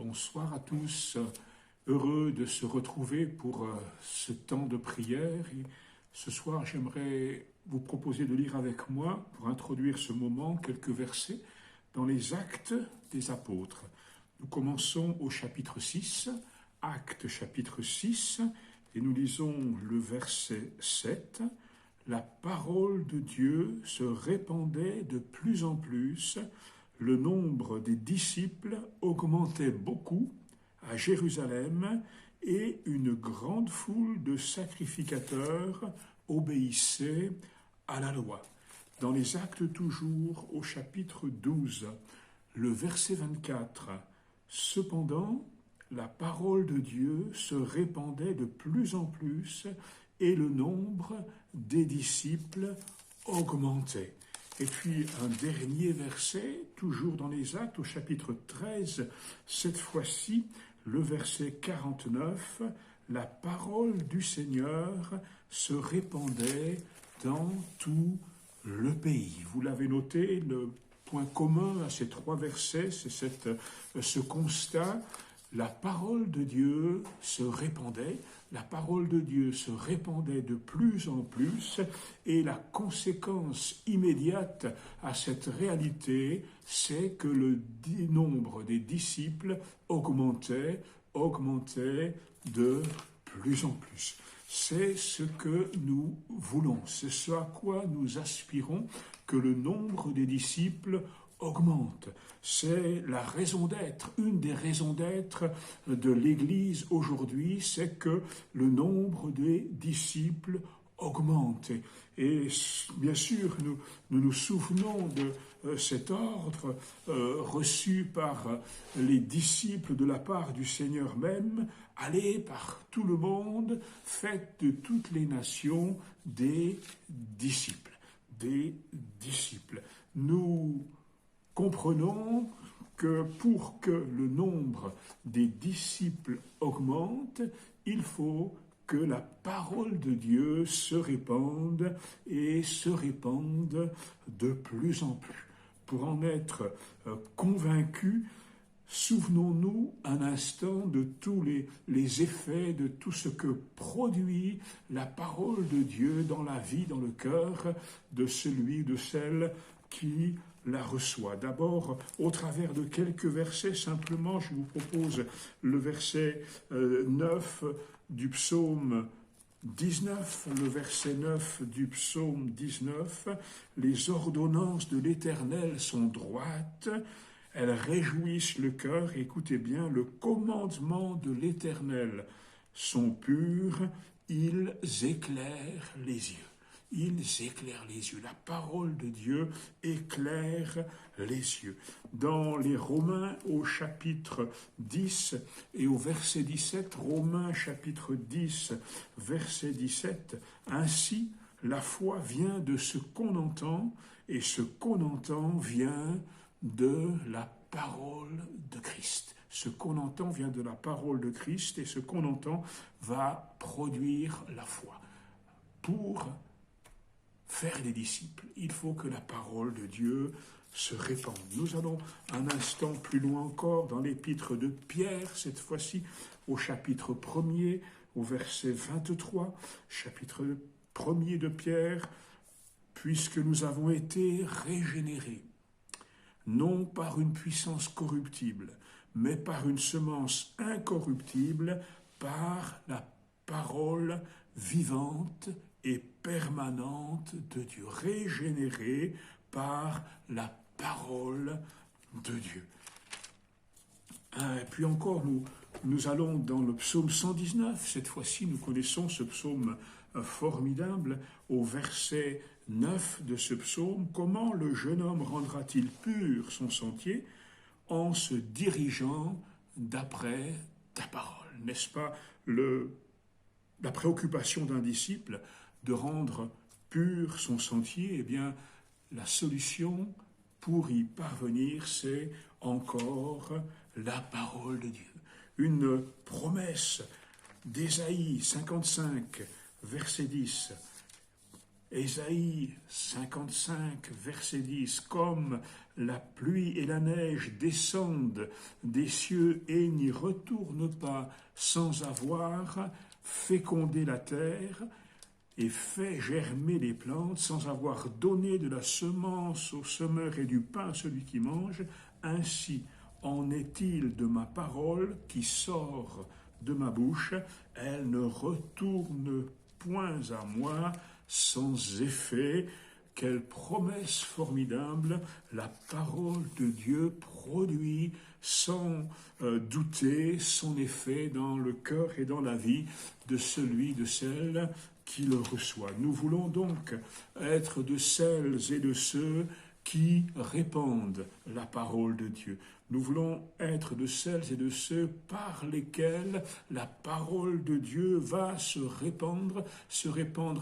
bonsoir à tous. Heureux de se retrouver pour ce temps de prière. Et ce soir, j'aimerais vous proposer de lire avec moi, pour introduire ce moment, quelques versets dans les Actes des Apôtres. Nous commençons au chapitre 6, Actes chapitre 6, et nous lisons le verset 7. La parole de Dieu se répandait de plus en plus, le nombre des disciples augmentait beaucoup à Jérusalem et une grande foule de sacrificateurs obéissait à la loi. Dans les Actes toujours, au chapitre 12, le verset 24, cependant, la parole de Dieu se répandait de plus en plus et le nombre des disciples augmentait. Et puis un dernier verset, toujours dans les Actes, au chapitre 13, cette fois-ci, le verset 49, la parole du Seigneur se répandait dans tout le pays. Vous l'avez noté, le point commun à ces trois versets, c'est ce constat. La parole de Dieu se répandait, la parole de Dieu se répandait de plus en plus, et la conséquence immédiate à cette réalité, c'est que le nombre des disciples augmentait de plus en plus. C'est ce que nous voulons, c'est ce à quoi nous aspirons, que le nombre des disciples augmente. C'est la raison d'être, une des raisons d'être de l'Église aujourd'hui, c'est que le nombre des disciples augmente. Et bien sûr, nous souvenons de cet ordre reçu par les disciples de la part du Seigneur même, allez par tout le monde, faites de toutes les nations des disciples. Des disciples. Nous comprenons que pour que le nombre des disciples augmente, il faut que la parole de Dieu se répande et se répande de plus en plus. Pour en être convaincus, souvenons-nous un instant de tous les effets, de tout ce que produit la parole de Dieu dans la vie, dans le cœur de celui, de celle qui la reçoit. D'abord, au travers de quelques versets, simplement, je vous propose le verset 9 du psaume 19, le verset 9 du psaume 19. Les ordonnances de l'Éternel sont droites, elles réjouissent le cœur. Écoutez bien, le commandement de l'Éternel sont purs, ils éclairent les yeux. Ils éclairent les yeux. La parole de Dieu éclaire les yeux. Dans les Romains au chapitre 10 et au verset 17, Romains chapitre 10, verset 17, ainsi la foi vient de ce qu'on entend et ce qu'on entend vient de la parole de Christ. Ce qu'on entend vient de la parole de Christ et ce qu'on entend va produire la foi. Pour faire des disciples, il faut que la parole de Dieu se répande. Nous allons un instant plus loin encore dans l'épître de Pierre, cette fois-ci au chapitre 1er, au verset 23, chapitre 1er de Pierre, puisque nous avons été régénérés, non par une puissance corruptible, mais par une semence incorruptible, par la parole vivante et permanente de Dieu, régénéré par la parole de Dieu. Et puis encore, nous allons dans le psaume 119, cette fois-ci nous connaissons ce psaume formidable, au verset 9 de ce psaume, comment le jeune homme rendra-t-il pur son sentier en se dirigeant d'après ta parole, n'est-ce pas la préoccupation d'un disciple de rendre pur son sentier? Eh bien, la solution pour y parvenir, c'est encore la parole de Dieu. Une promesse d'Ésaïe 55, verset 10. Ésaïe 55, verset 10, comme la pluie et la neige descendent des cieux et n'y retournent pas sans avoir fécondé la terre et fait germer les plantes, sans avoir donné de la semence au semeur et du pain à celui qui mange, ainsi en est-il de ma parole qui sort de ma bouche, elle ne retourne point à moi sans effet. Quelle promesse formidable, la parole de Dieu produit sans douter son effet dans le cœur et dans la vie de celui, de celle qui le reçoit. Nous voulons donc être de celles et de ceux qui répandent la parole de Dieu. Nous voulons être de celles et de ceux par lesquels la parole de Dieu va se répandre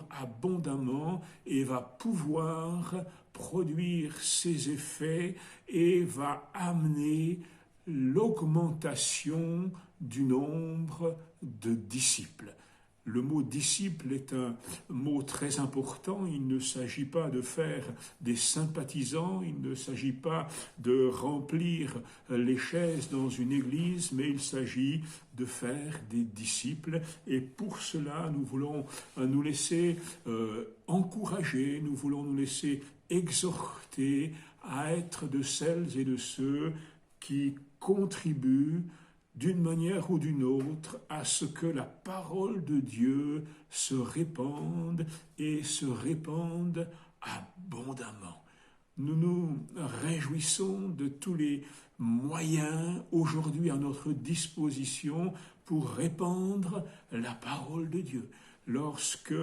abondamment et va pouvoir produire ses effets et va amener l'augmentation du nombre de disciples. Le mot disciple est un mot très important. Il ne s'agit pas de faire des sympathisants, il ne s'agit pas de remplir les chaises dans une église, mais il s'agit de faire des disciples. Et pour cela, nous voulons nous laisser encourager, nous voulons nous laisser exhorter à être de celles et de ceux qui contribuent d'une manière ou d'une autre, à ce que la parole de Dieu se répande et se répande abondamment. Nous nous réjouissons de tous les moyens aujourd'hui à notre disposition pour répandre la parole de Dieu. Lorsque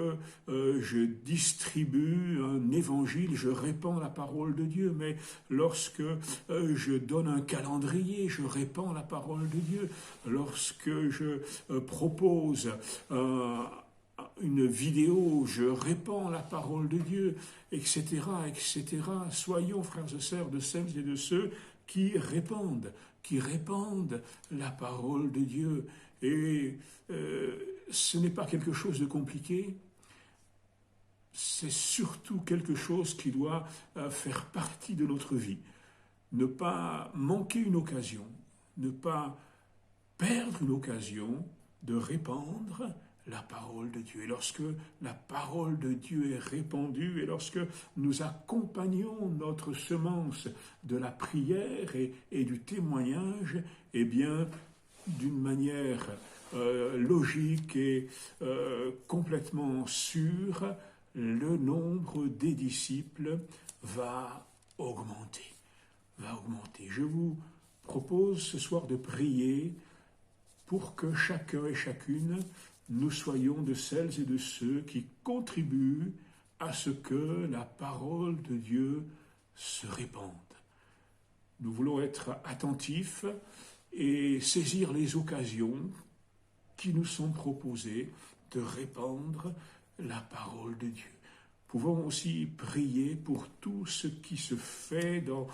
je distribue un évangile, je répands la parole de Dieu, mais lorsque je donne un calendrier, je répands la parole de Dieu. Lorsque je propose une vidéo, je répands la parole de Dieu, etc., etc. Soyons, frères et sœurs, de celles et de ceux qui répandent la parole de Dieu. Et ce n'est pas quelque chose de compliqué, c'est surtout quelque chose qui doit faire partie de notre vie. Ne pas manquer une occasion, ne pas perdre une occasion de répandre la parole de Dieu. Et lorsque la parole de Dieu est répandue, et lorsque nous accompagnons notre semence de la prière et du témoignage, eh bien, d'une manière logique et complètement sûre, le nombre des disciples va augmenter. Je vous propose ce soir de prier pour que chacun et chacune, nous soyons de celles et de ceux qui contribuent à ce que la parole de Dieu se répande. Nous voulons être attentifs et saisir les occasions qui nous sont proposées de répandre la parole de Dieu. Nous pouvons aussi prier pour tout ce qui se fait dans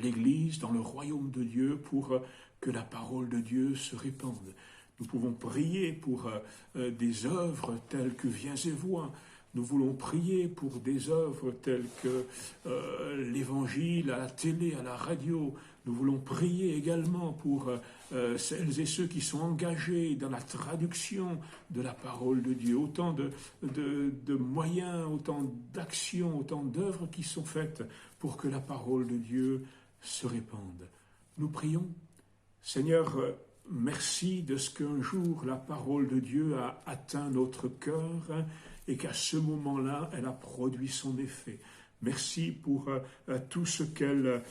l'Église, dans le royaume de Dieu, pour que la parole de Dieu se répande. Nous pouvons prier pour des œuvres telles que Viens et Vois. Nous voulons prier pour des œuvres telles que l'Évangile à la télé, à la radio. Nous voulons prier également pour celles et ceux qui sont engagés dans la traduction de la parole de Dieu. Autant de moyens, autant d'actions, autant d'œuvres qui sont faites pour que la parole de Dieu se répande. Nous prions. Seigneur, merci de ce qu'un jour la parole de Dieu a atteint notre cœur et qu'à ce moment-là, elle a produit son effet. Merci pour tout ce qu'elle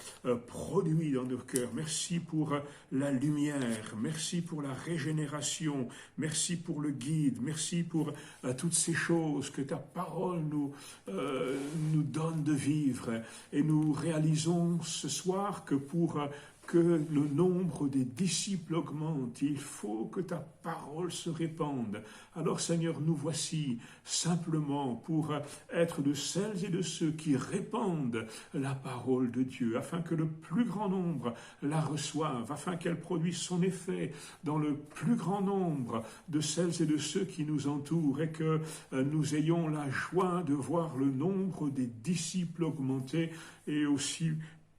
produit dans nos cœurs. Merci pour la lumière. Merci pour la régénération. Merci pour le guide. Merci pour toutes ces choses que ta parole nous donne de vivre. Et nous réalisons ce soir que pour que le nombre des disciples augmente. Il faut que ta parole se répande. Alors Seigneur, nous voici simplement pour être de celles et de ceux qui répandent la parole de Dieu, afin que le plus grand nombre la reçoive, afin qu'elle produise son effet dans le plus grand nombre de celles et de ceux qui nous entourent, et que nous ayons la joie de voir le nombre des disciples augmenter, et aussi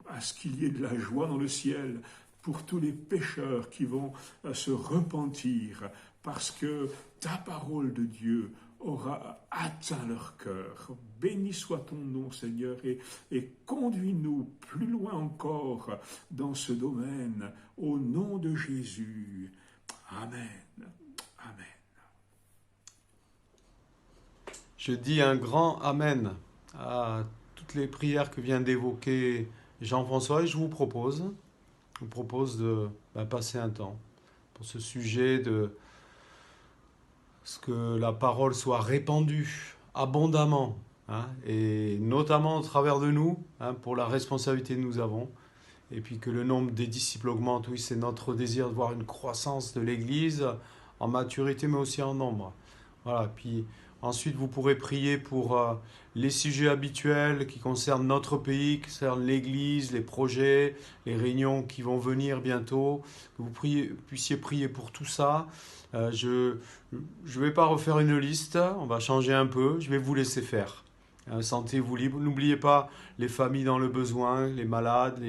à ce qu'il y ait de la joie dans le ciel pour tous les pécheurs qui vont se repentir, parce que ta parole de Dieu aura atteint leur cœur. Béni soit ton nom, Seigneur, et conduis-nous plus loin encore dans ce domaine, au nom de Jésus. Amen. Amen. Je dis un grand Amen à toutes les prières que vient d'évoquer Jean-François, et je vous propose de passer un temps pour ce sujet de ce que la parole soit répandue abondamment, et notamment au travers de nous, pour la responsabilité que nous avons, et puis que le nombre des disciples augmente. Oui, c'est notre désir de voir une croissance de l'Église en maturité, mais aussi en nombre. Voilà, puis ensuite, vous pourrez prier pour les sujets habituels qui concernent notre pays, qui concernent l'Église, les projets, les réunions qui vont venir bientôt. Que vous puissiez prier pour tout ça. Je ne vais pas refaire une liste, on va changer un peu, je vais vous laisser faire. Sentez-vous libre. N'oubliez pas les familles dans le besoin, les malades,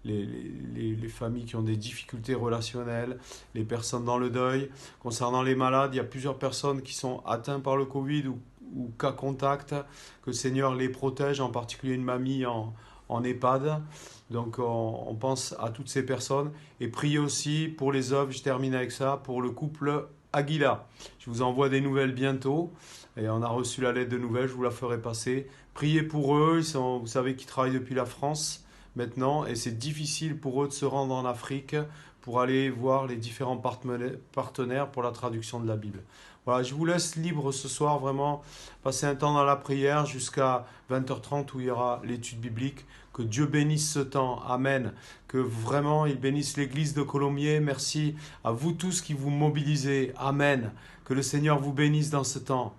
les familles qui ont des difficultés relationnelles, les personnes dans le deuil. Concernant les malades, il y a plusieurs personnes qui sont atteintes par le Covid ou cas contact. Que le Seigneur les protège, en particulier une mamie en EHPAD. Donc on pense à toutes ces personnes. Et priez aussi pour les œuvres, je termine avec ça, pour le couple Aguila. Je vous envoie des nouvelles bientôt. Et on a reçu la lettre de nouvelles, je vous la ferai passer. Priez pour eux, vous savez qu'ils travaillent depuis la France maintenant, et c'est difficile pour eux de se rendre en Afrique pour aller voir les différents partenaires pour la traduction de la Bible. Voilà, je vous laisse libre ce soir, vraiment, passer un temps dans la prière jusqu'à 20h30 où il y aura l'étude biblique. Que Dieu bénisse ce temps, Amen. Que vraiment il bénisse l'église de Colombier. Merci à vous tous qui vous mobilisez, Amen. Que le Seigneur vous bénisse dans ce temps.